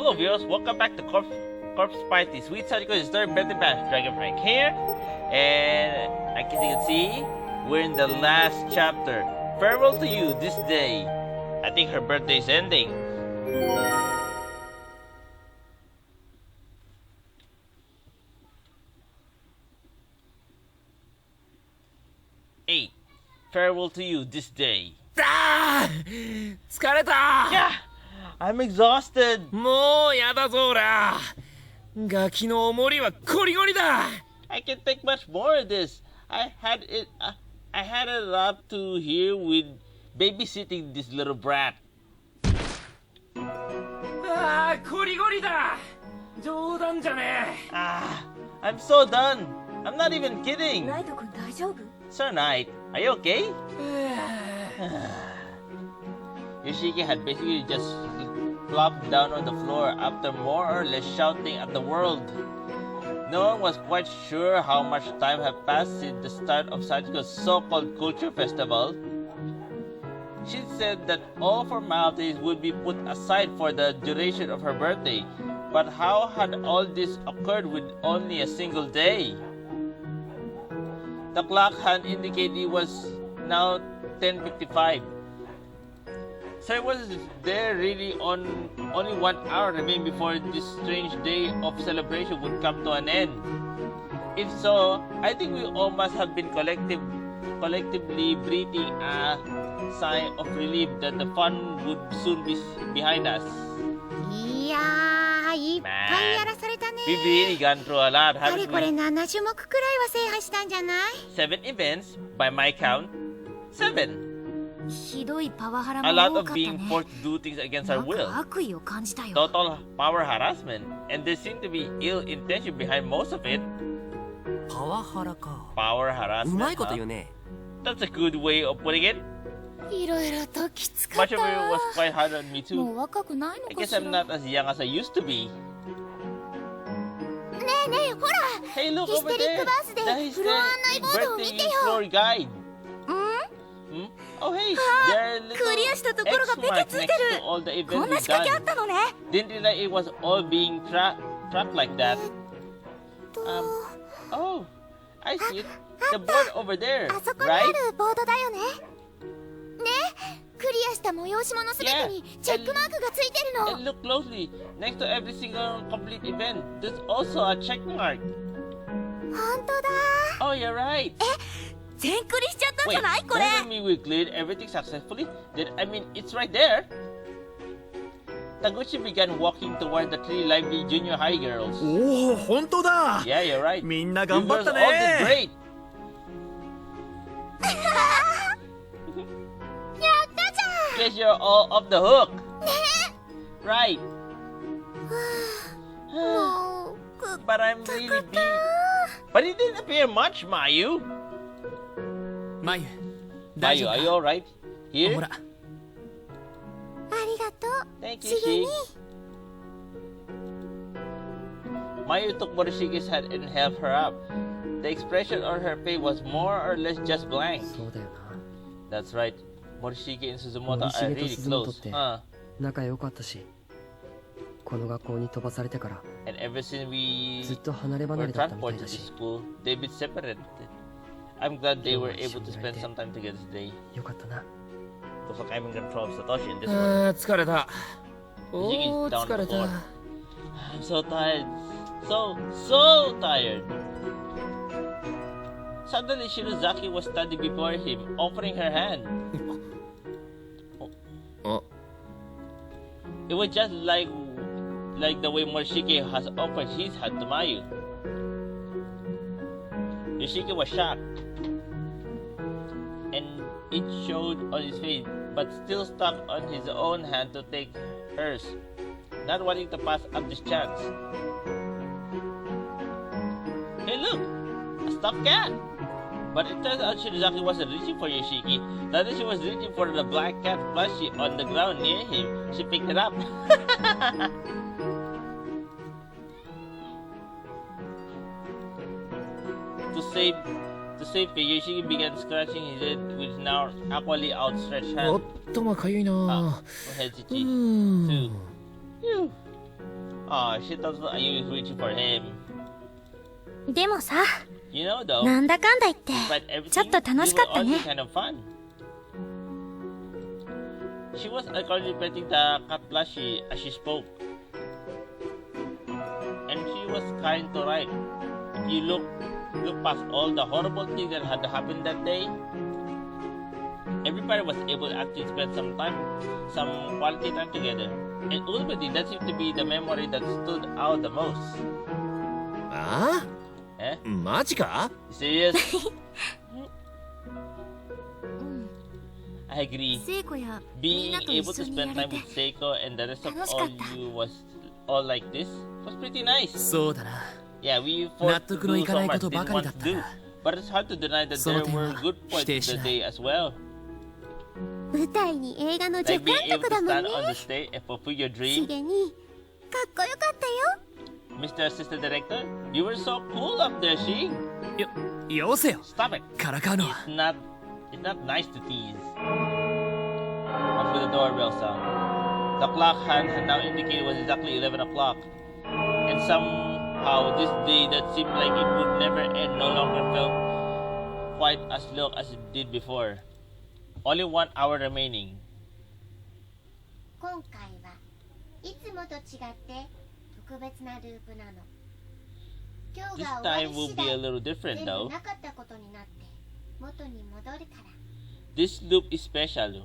Hello viewers, welcome back to Corpse Party. Sweet Sachiko is third birthday bash. Dragon Frank here. And as you can see, we're in the last chapter. Farewell to you this day. I think her birthday is ending. Eight. Farewell to you this day. Yeah! I'm exhausted. もうやだぞおら。ガキのおもりはコリゴリだ。I can't take much more of this. I had it up to here with babysitting this little brat. ああ、コリゴリだ。冗談じゃねえ。I'm so done. I'm not even kidding. ライト君大丈夫？ Sir Knight, are you okay? Yoshiki had basically just flopped down on the floor after more or less shouting at the world. No one was quite sure how much time had passed since the start of Sachiko's so-called culture festival. She said that all formalities would be put aside for the duration of her birthday, but how had all this occurred with only a single day? The clock hand indicated it was now 10:55. So was there really only 1 hour remained before this strange day of celebration would come to an end? If so, I think we all must have been collectively breathing a sigh of relief that the fun would soon be behind us. いやー、いっぱいやらされたね。We've really gone through a lot, かれ haven't これ we? 7種目くらいは制覇したんじゃない？ 7 events, by my count, 7. ひどいパワハラも A 多 lot か of った being ね。 forced to do things against な our ん will. か悪意を感じたよ。 Total power harassment, and there seemed to be ill intention behind most of it. パワハラか。 Power う harassment. まいこと huh? 言うね。 That's a good way of putting it. いろいろときつかっ Much た。 of it was quite hard on me も too. う若くないの I か guess しら。 I'm ね not as young as I used to be. えねえ、ほら。 Hey, look ヒス over テリッ there. クバースデ The ーフロア案内ボードを見 birthday てよ。 floor guide. うん？ Hmm? Oh, hey, あ there are クリアしたところが little ペ X ケつい marks て next る。 to all the こ events んな we've 仕掛けあっ done. たのね。 Didn't realize it was all being tracked like that. と Oh, I see it. The board over there, あそこにあ right? るボードだよね。ねクリアした催し物すべてにチェックマークがついてる And の。 look closely. Next to every single complete event, there's also a check mark. 本当だ。 Oh, you're right. 全クリしちゃったんじ Wait, ゃないこれ。 doesn't mean we cleared everything successfully? I mean, it's right there. Taguchi began walking toward the three lively junior high girls. おお、本当だ。 Yeah, you're right. みんな You 頑張 girls った all did ね。 great. やったじゃん。 Guess you're all off the hook. ね Right. もうく But I'm really being... But it didn't appear much, Mayu. マユ、大 Mayu, 丈 are 夫 you alright? だ。 Here? ほら、ありがとう。 Thank し you, げに Shig. Mayu took Morishiki's hand and held her up. The expression on her face was more or less just blank. そうだよ That's right. Morishige and Suzumoto are 森重と really 鈴本 close. って Huh. な仲良かったしこの学校に飛ばされてから And ever since we ずっと離れ were 離れだったみた transported い to だ this し school, they've been separated. I'm glad they were able to spend 今日は一緒にいられて some time together today. よかったな Looks like I'm in control of Satoshi in this one. あー疲れた。 Shig お is お、 down 疲 on れ the floor. た。 I'm so tired. So tired. Suddenly, Shirozaki was standing before him, offering her hand. あ、 It was just like the way Morishige has offered his hand to Mayu. Yoshiki was shocked, and it showed on his face, but still stuck on his own hand to take hers, not wanting to pass up this chance. Hey look! A stuffed cat! But it turns out Shirizaki wasn't reaching for Yoshiki. Rather, she was reaching for the black cat plushie on the ground near him. She picked it up. To save it, Yoshiki began scratching his head with his now aqually outstretched お hand. 頭かゆいな。 Ah, う Hechichi. ーん。 Two. Phew. Oh, she thought you was reaching for him. でもさ、 You know though, なんだかんだ言って despite ちょっ everything, と楽しかった you were ね。 also kind of fun. She was contemplating the katlashi as she spoke. And she was kind to right. If you look past all the horrible things that had happened that day, everybody was able to actually spend some quality time together. And ultimately, that seemed to be the memory that stood out the most. あ Eh? あマジか Serious? I agree. 聖子やみん Being なと able 一 to 緒に spend や time れ with て Seiko and the rest of 楽し all かった。 you was all like this was pretty nice. そうだな Yeah, we 納 forced to 得の do いか so ないこ much とば didn't かり want だっ to た do. が But it's hard to deny that その there 点 were は good 否 points 定 of し the ない day as well. 舞台に映画の助 Like 監 being able 督 to だもん stand ね。 on the stage and fulfill your し dream. げにかっこよかったよ。 Mr. Assistant Director, you were so cool up there, she. よせよ Stop it. からかうのは It's not nice to tease. Off with the doorbell sound. The clock hand had now indicated it was exactly 11 o'clock. And somehow this day that seemed like it would never end no longer felt quite as long as it did before. Only 1 hour remaining. 今回はいつもと違って特別なループなの。今日 This が終わり time will 次 be a 第 little different 全部 though. なかったことになって元に戻るから。 This loop is special.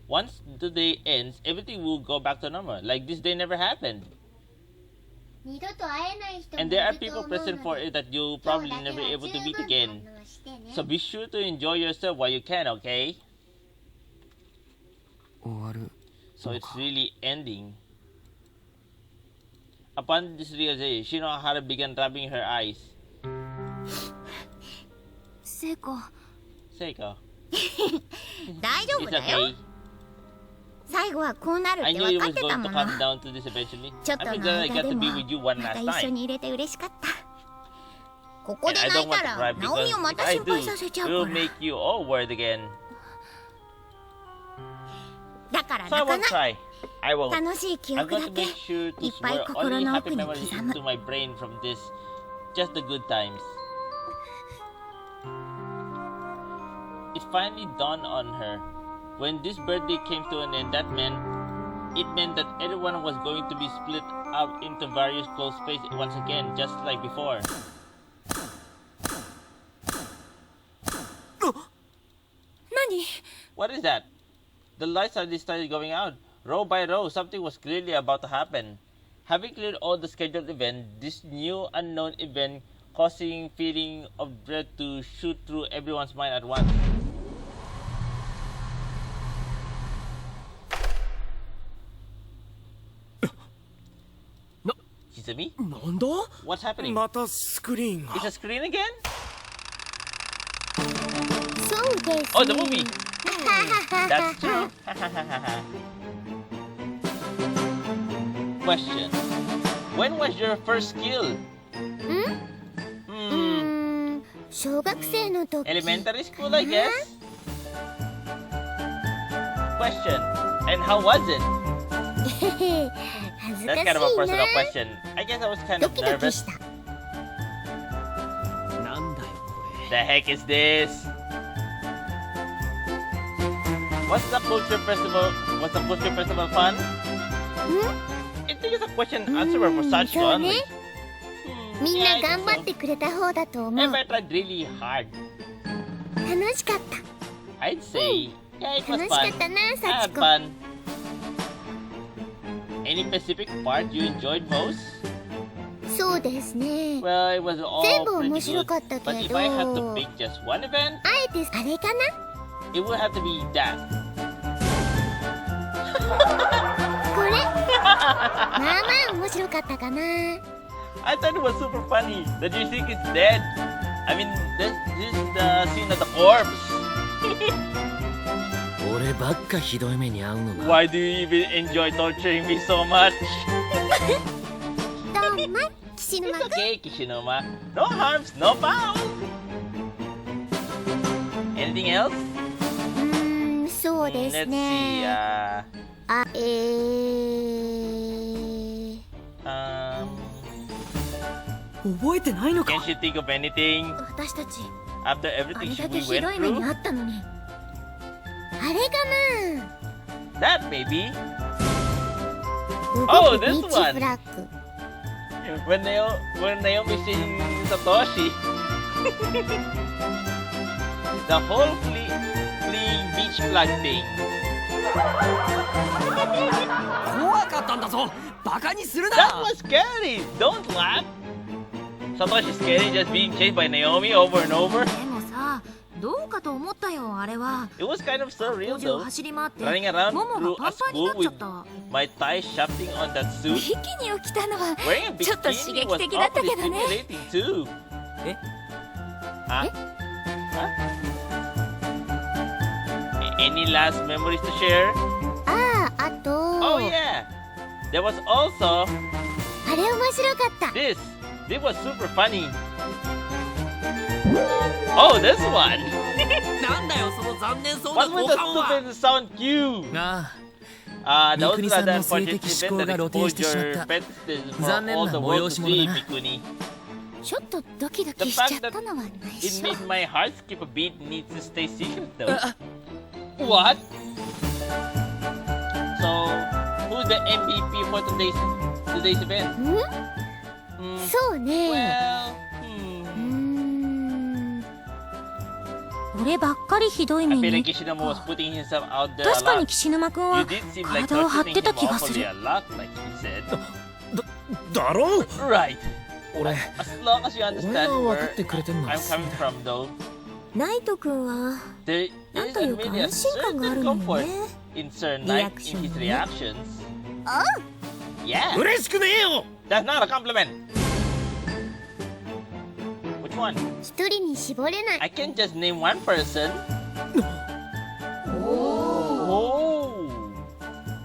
Once the day ends, everything will go back to normal. Like this day never happened. 二度と会えない人もい And there are ると people 思うの present for で it that you'll 今 probably 日だけ never は able 十 to meet 分 again. 反応してね。 So be sure to enjoy yourself while you can, okay? 終わる So it's really ending. Upon this realization, Shinohara began rubbing her eyes. 聖子、 Seiko, 大丈夫 it's だよ。 okay. 最後はこうなるっ I て knew it 分かっ was てた going も to の。 come down to this eventually. ちょっと I'm の glad I 間 got で to も be with you one また last 一緒 time. に入れて嬉しかった。ここ And で I 泣 don't いた want to ら cry ナオミ because をま if た I 心 do, 配させちゃ it う will から。 make you all worried again. だから So I 泣か won't ない cry. I won't. 楽しい記 I'm 憶 going だ to け make sure to いっぱい swear 心 only の happy 奥に memories 刻む into my brain from this. Just the good times. It finally dawned on her. When this birthday came to an end, it meant that everyone was going to be split up into various closed spaces once again, just like before. 何 What is that? The lights suddenly started going out. Row by row, something was clearly about to happen. Having cleared all the scheduled events, this new unknown event causing feeling of dread to shoot through everyone's mind at once. Chizumi? なんだ What's happening? またスクリーンが Is a screen again? そうです Oh, the movie! That's true. Question. When was your first kill? 小学生の時 Elementary school, I guess? Question. And how was it? 恥ず That's か kind of a しい personal な question. I guess I was kind ド of キドキ nervous. した。なんだよこ The heck is this? What's the culture festival fun? I think it's a question and answer for Sachiko そうね only. みんな Yeah, I think 頑張 so. ってくれた方だと思う。 Maybe I tried really hard. 楽しかった。 I'd say, yeah, it was 楽しか fun. ったな、 I サ had チコ。 fun. Any specific part you enjoyed most? そうですね。 Well, it was all 全部 pretty 面白 good. かったけ But if ど、 I had to あ pick just one event, えてあれかな it would have to be that. これまあまあ面白かったかな。 I thought it was super funny that you think it's dead. I mean, this is the scene of the corpse. 俺ばっかひどい目に遭うのが Why do you even enjoy torturing me so much? どうも、岸沼 It's okay, Kishinuma. No harms, no foul. Anything else? そうです Let's see. ね。あ、覚えてないのか。 Can't you think of anything 私たち after あ everything れだけ we ひ went どい目に through? あったのに。あれか That maybe. な。 Oh, 動く this ビーチ one. フラッグ。 When Naomi seeing Satoshi. The whole fleeing beach flag thing. 怖かったんだぞ。バカにする That な。 was scary. Don't laugh. Satoshi's scary just being chased by Naomi over and over. でもさ、どうかと思ったよ、あれは。 It was kind of 工 surreal 場 though. 走り回って、 Running around もも through がパ a ンパンにな school っちゃ with った。 my thighs shafting on that ビ suit. キニを着たのは Wearing a ちょっと刺 bikini 激 was 的だった awfully けどね。 stimulating too. え Huh? Any last memories to share? ああ、あと、 Oh yeah. There was also あれ面白かった。 this. This was super funny. Oh, this one. なんだよその残念そうな What was 交 the 換は。 stupid sound cue? ああ、 Those 三國 are さん the の性的 unfortunate 思考 events が that 露呈してしま exposed っ your た。 fetish for 残念 all な the 催 world し to 物 see, だな。 Mikuni. ちょっとドキド The キしちゃ fact っ that たのは内 it 緒。 made my heart skip a beat needs to stay secret though. What? So, who's the MVP for today's event? ん Hmm, そうね。 well, 俺ばっかりひどい I 目 feel に。 like Kishinobu was putting himself out there a 確かに lot. 岸沼くん You は did seem like 体を張っ torturing てた him 気がす awfully る。 a lot, like he said. だろう。 Right. 俺、 As long as you 俺 understand は分か where ってくれてんのは I'm coming from, though, ナイトくんは there なん is というか really a 安心感があ certain るのよ comfort ね。 in Sir Knight in his Reaction, yeah. reactions. あ Yeah, 嬉しくねえよ。 that's not a compliment. Which one? 一人に絞れない。 I can't just name one person. Oh.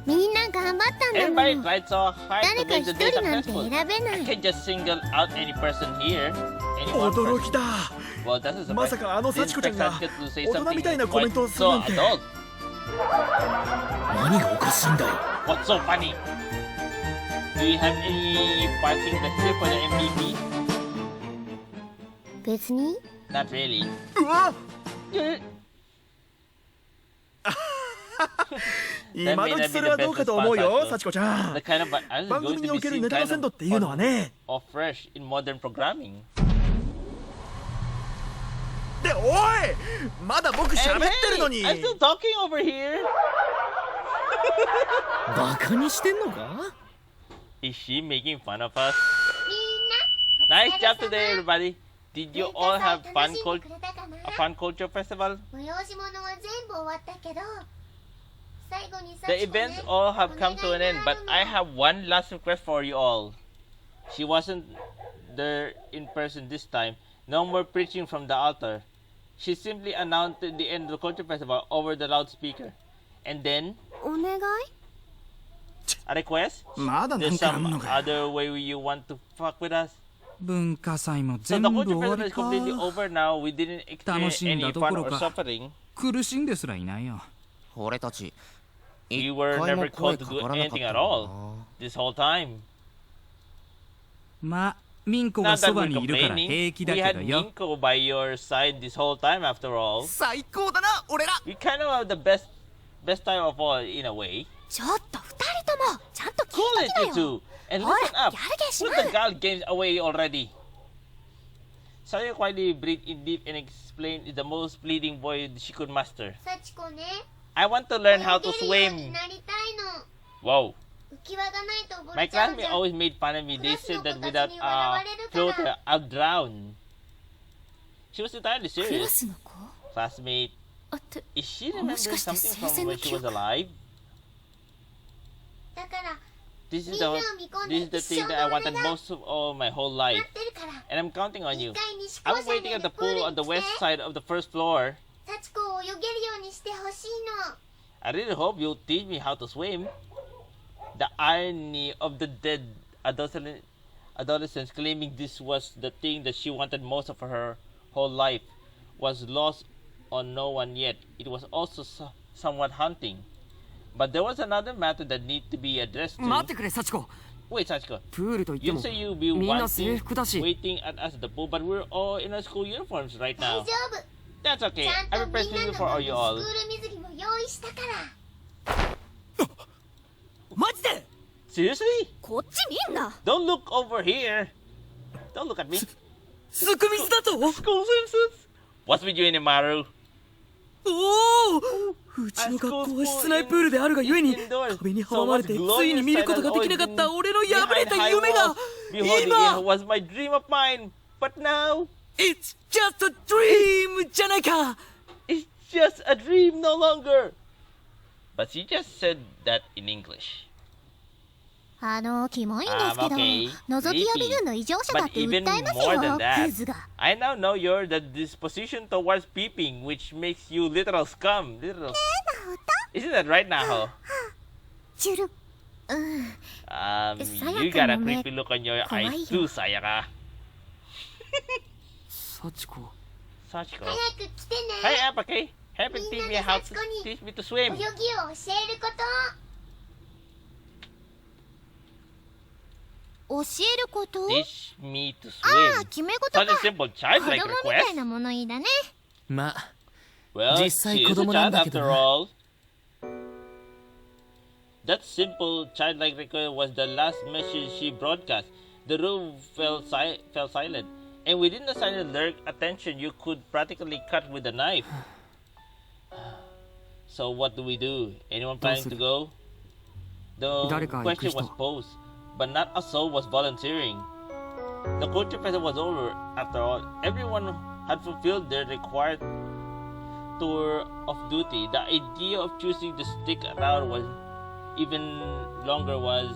みんな頑張ったんだ Everybody もん。 tried so hard 誰 to か make 一 the day 人なんて successful. 選べな I い。 can't just single out any person here. Any one 驚 person. きだ。 Well, that's a surprise. まさかあの Didn't 幸子ちゃんが expect Sachiko to say 大人 something みたいな quite コメントをする so なんて。 adult. 何がおかしいんだよ。 What's so funny? Do you have any parting message for the MVP? 別に Not really. うわ That 今 may 時 not そ be れ the は best どうかと思う response, よ Sachiko. 幸子ちゃ The ん。 kind of I was 番 going 組に to お be ける seen ネタの kind 鮮度 of っていうのはね。 or fresh in modern programming. でおいまだ僕 Hey, 喋ってるのに I'm still talking over here. バカにしてんのか。 Is she making fun of us? みんな Nice job today, everybody. Did you all have 楽 fun しんでくれたかな a fun culture festival? 催し物は全部終わったけど最後に The events all have come to an end, but I have one last request for you all. She wasn't there in person this time. No more preaching from the altar. She simply announced the end of the culture festival over the loudspeaker. And then, お願い a request? まだな There's んかあん some のか other way you want to fuck with us? 文化祭も So 全 the 部 culture 終わ festival り is か completely over now. We didn't 楽 experience しん any だど fun ころ or か suffering. 苦しんですらいないよ。俺たち We 一 were 回も never 声 called to か do からなかっ anything た at な all this whole time. まあミンコ Not が that そば we're にいるから complaining. 平気だ We け had どよ。 Minko by your side this whole time after all. 最高だな俺ら We kind of have the best time of all in a way. ちょっと二人ともちゃんと聞い Cool て it, き you なよ two. And ほら listen up. やる気し Put ま the gal games away already. Sayo quietly breathed in deep and explained in the most pleading voice she could master. 幸子ね I want to learn how to 泳げるように swim. なりたいの Whoa. 浮き輪がないと溺 My れちゃうじ classmates ゃん always made fun of me. They said that without a 笑われるから floater, I'll drown. She was entirely クラ serious. スの子 Classmate, あって is she もし remembering かして something 生前 from の when she 記 was 憶 alive? だから This is 水 the を見込んで this is the 一 thing 生 that I の wanted 俺が most of all my whole 待 life. ってるから And I'm counting on 一 you. 回西 I'm 高山 waiting at で the プール pool on に the 来て west side of the first floor. 幸子を泳げるようにしてほしいの I really hope you'll teach me how to swim. The irony of the dead adolescents claiming this was the thing that she wanted most of her whole life was lost on no one yet. It was also somewhat haunting. But there was another matter that needed to be addressed 待っ too. てくれ幸子 Wait, Sachiko. プールといって You も say you'll be みんな制 wanting, 服だし waiting at us at the pool, but we're all in our school uniforms right 大 now. 丈夫 That's okay. ちゃん I と prepared みんな something の for 分 all の you ス all. クール水着も用意したからマジで Seriously? こっち見んな Don't look over here. Don't look at me. すく水だと School swimsuits? What's with you in Maru? おおうちの学校は室内プールであるがゆえに Indoors. 壁に So 阻まれ what's てつい glorious に見ることができなかった俺の破れた夢が Beholding it 今 was my dream of mine. But now, It's just a dream じゃないか it's just a dream no longer. But she just said that in English. キモいんですけど okay. 覗き予備軍の異常者だ But って訴 even えます more よ than ク that, ズが I now know you're the disposition towards peeping, which makes you literal scum. Literal. Isn't that right, Naho? チュル You got a creepy look on your eyes too, Sayaka. 幸子 Sachiko. 早く来て Hey, ね Apake. Help me みん teach な me で how 幸 to 子に teach me to 泳 swim. ぎを教えること教えること Teach me to ああ swim. 決め事か Such a simple 子 childlike 供みたい request. な物言いだねまあ Well, 実際 she is 子 a 供なん child だけど after な all. That simple childlike request was the last message she broadcast. The room fell silent, and within the silent lurked attention you could practically cut with a knife. So what do we do? Anyone planning to go? The 誰か行く人？ question was posed, but not a soul was volunteering. The culture festival was over. After all, everyone had fulfilled their required tour of duty. The idea of choosing to stick around was even longer was,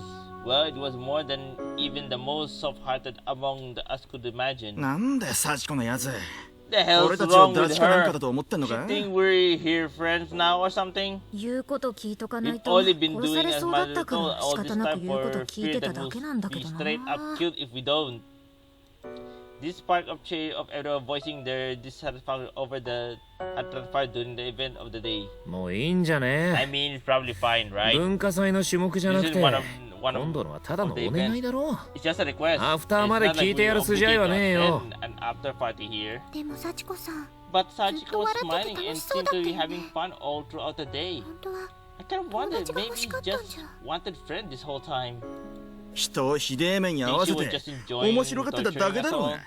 well, it was more than even the most soft-hearted among us could imagine. なんだよ幸子のやつ The hell's 俺たちを wrong ダ with チかなんか her? だと思ってんの She か think we're here friends now or something? 言うこと聞いとかない We've と only been 殺さ doing れ as そうだ much った as から all 仕 this 方な time く言うこ for と聞い fear てた that だ we'll けなんだけ be ど straight up な killed if we don't. This spark of change of everyone voicing their dissatisfaction over the had transpired during the event of the day. もういいんじゃ I ね mean, it's probably fine, え right? 文化祭の種目じゃな This く is て one of 今度のはただの of the お願 events. いだろ It's just a request. アフターまで It's not like 聞いてやる we 筋合いはねえ obligate よ us and an after party here. でも幸子さん But Sachiko was ずっと笑ってて smiling and 楽しそう seemed だった to よ be ね having fun all throughout the day. 本当は I kind of wondered, 友達が maybe 欲しか he ったん just じゃ wanted friend this whole time. 人をひでえ目に合わ Think せ she was て just enjoying 面白がってただけだろう torturing us が all?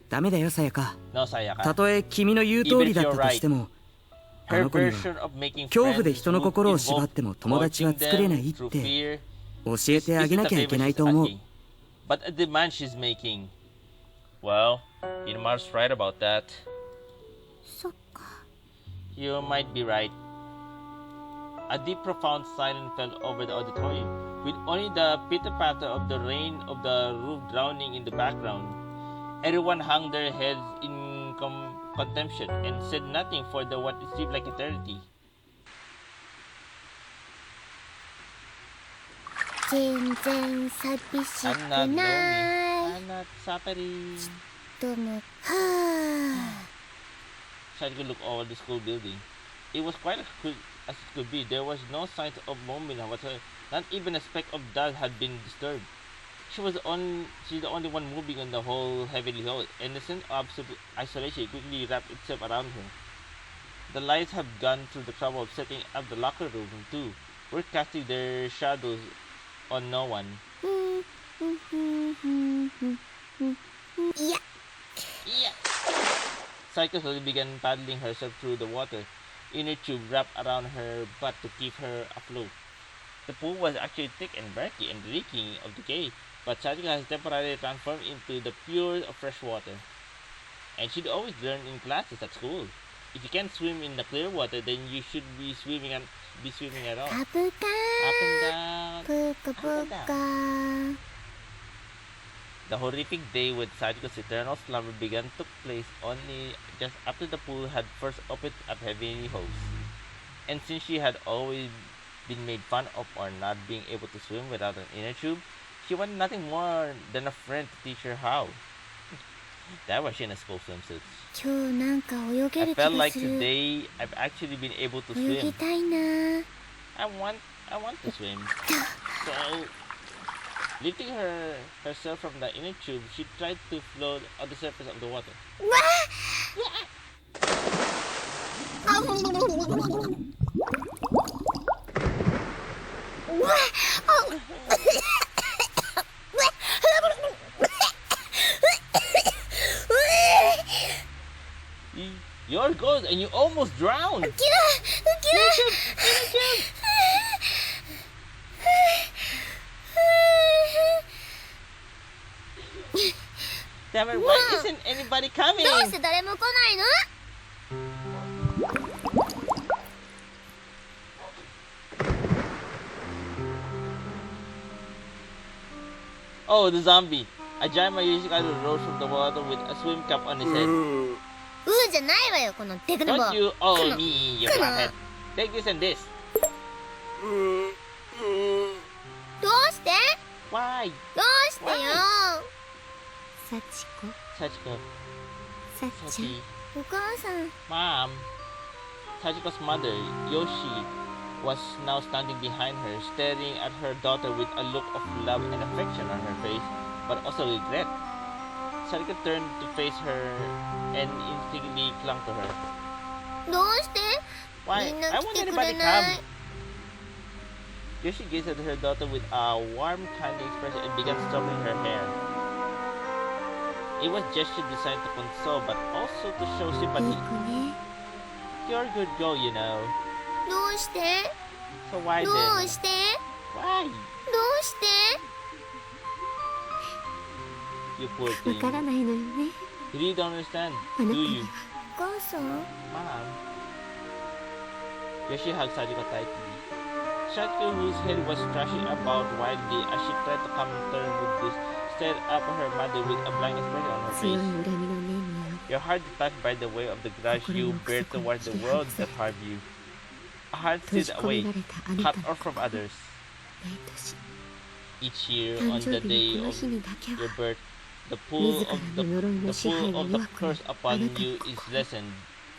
ダメだよさやか No, Sayaka. たとえ君の言う通りだったとしてもあ Her の子には version of making 恐怖で friends 人の心を縛 would っても友達は involve 作れない coaching っ them て through fear. 教えてあげなきゃいけないと思う But a demand she's making. Well, Inmar's right about that. そっか You might be right. A deep, profound silence fell over the auditorium, with only the pitter-patter of the rain of the roof drowning in the background. Everyone hung their heads in contemplation and said nothing for what seemed like eternity. 全然寂しく I'm not な lonely. い I'm not suffering. でもはあ Sachiko looked over the school building. It was quite as it could be. There was no sign of movement whatsoever. Not even a speck of dust had been disturbed. She's the only one moving on the whole heavily hole, and the sense of absolute isolation quickly wrapped itself around her. The lights had gone through the trouble of setting up the locker room too, were casting their shadows on no one. いや Yeah. Sachiko slowly began paddling herself through the water, inner tube wrapped around her butt to keep her afloat. The pool was actually thick and murky and reeking of decay, but Sachiko has temporarily transformed into the pure of fresh water. And she'd always learned in classes at school. If you can't swim in the clear water, then you should be swimming at all. カプカ Up and down. プカプカ The horrific day when Sachiko's eternal slumber began took place only just after the pool had first opened up heavy hose. And since she had always been made fun of for not being able to swim without an inner tube, she wanted nothing more than a friend to teach her how. That was in a school swimsuit. 今日なんか泳げ I る気 felt が like する。 today I've actually been able to 泳ぎ swim. たいな。 I want to swim. So, lifting herself from the inner tube, she tried to float on the surface of the water. わあ。うわYou're good, and you almost drowned. 浮きだ。 Damn it! Why isn't anybody coming? どうして誰も来ないの？ Oh, the zombie! A giant Yoshikazu rose from the water with a swim cap on his head. じゃないわよこのデクノボ。 Don't you owe me, you flathead. Take this and this. どうして？ Why? どうしてよ？サチコ、 Sachiko. サッちゃん、 Sachi. お母さん。 Mom. Sachiko's mother, Yoshi, was now standing behind her, staring at her daughter with a look of love and affection on her face, but also regret. Sachiko turned to face her and instinctively clung to her. どうして？ Why? みんな I 来 want てく anybody れない。 come. Yoshi gazed at her daughter with a warm, kindly expression and began stroking her hair. It was a gesture designed to console, but also to show いい sympathy. 子ね。 You're a good girl, you know. どうして？ So why ど then? うして？ Why? どうして？ You poor わ thing. からないのよね。 You really don't understand, あなた do you? が。お母さん？ Mom. Yoshi hugged Sachiko tightly. Sachiko, whose head was thrashing about wildly as she tried to come to terms with this, stared up at her mother with a blank expression on her 強い face. 恨みの念によ。 Your heart touched by the weight of the grudge you bear towards the world that harmed you. A heart 閉じ sealed 込め away, られたあなた cut の off from others. 毎年 Each year 誕 on 生 the 日 day のこの of 日にだけ your は birth, the 自 pull ら of の呪い the の支配 pull を of the 弱く curse あ upon なた you の is 心。 lessened.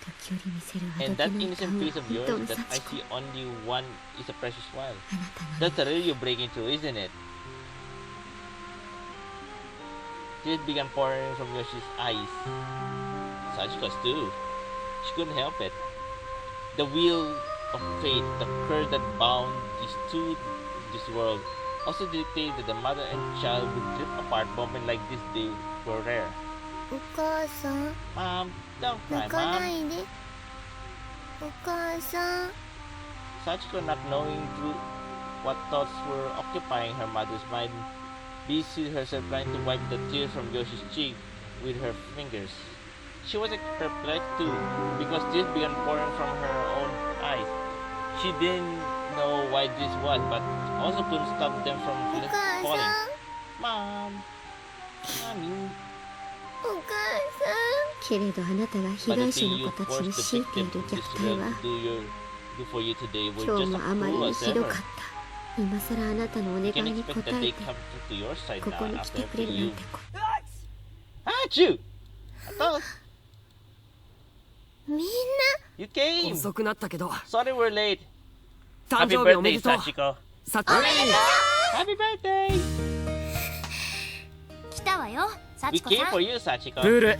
時折見せるあ And ど that けない innocent 顔 face は of 本 yours 当の that I 幸子。 see only one is a precious smile. あなたの That's the real you breaking through, isn't it? Tears began pouring from Yoshi's eyes. Sachiko's too. She couldn't help it. The wheel of fate, the curse that bound these two, this world, also dictated that the mother and child would drift apart. Moments like this they were rare. お母さん、 Mom, don't cry, 泣かな Mom. いで。お母さん。 Sachiko, not knowing through what thoughts were occupying her mother's mind, busied herself trying to wipe the tears from Yoshi's cheek with her fingers. She was perplexed too, because tears began pouring from her own eyes. She didn't know why this was, but also couldn't stop them from お母 falling. さん。 Mom, Mommy, お母さん。けれどあなたが被 but the 害者 thing の you 子たちに forced the 強いてい victim る of 虐 this 待 world は do for you today were 今日 just も as あまり cruel に as ひど ever. かった今さらあなたのお願 You い can に expect 応 that え they て come to your side ここ now に来 after てくれ everything るなん you. てこ Achoo! I thought みんな you came. 遅くなったけど Sorry we're late. 誕 Happy 生日おめ birthday, でとう Sachiko. さて Happy birthday! 来たわよ We 幸子 came さ for ん you, Sachiko. プール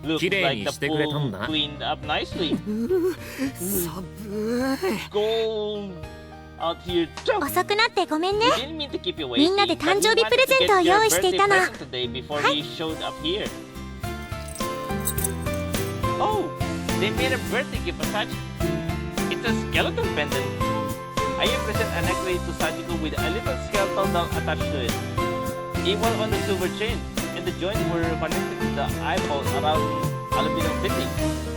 Looks 綺麗 like に the してくれたん pool だ cleaned up nicely. 寒い Cold out here. 遅くなってごめんね We didn't mean to keep you みんな waiting, で but 誕 we 生日 wanted プレ to ゼントを get 用 your 意してい birthday たの present today before we showed up here. Oh, they made a birthday gift for Sachiko. It's a skeleton pendant. I present a necklace to Sachiko with a little skeleton doll attached to it. It was on the silver chain, and the joints were connected to the eyeballs around aluminum fitting,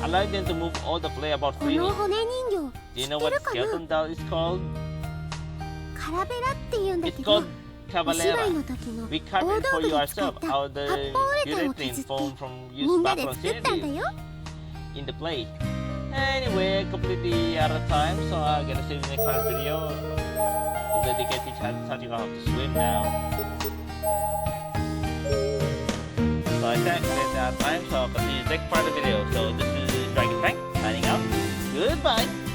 allowing them to move all the play about こ freely. の骨人 Do 形 you 知 know って what るかな skeleton doll is called? カラベラって言うんだ It's けど called お芝居 Cavalera. の時の We 大 carved it 道 for 具 you で使っ ourselves た out of 発 the 泡ウレタンを urethane 削って foam from み used んな back で from 作ったんだ Sandy よ in the play. Anyway, completely out of time, so I'm gonna save the next part of the video. To dedicate to Sachiko how to swim now. So I time, so I'll continue the next part of the video. So this is Dragon Frank signing out. Goodbye.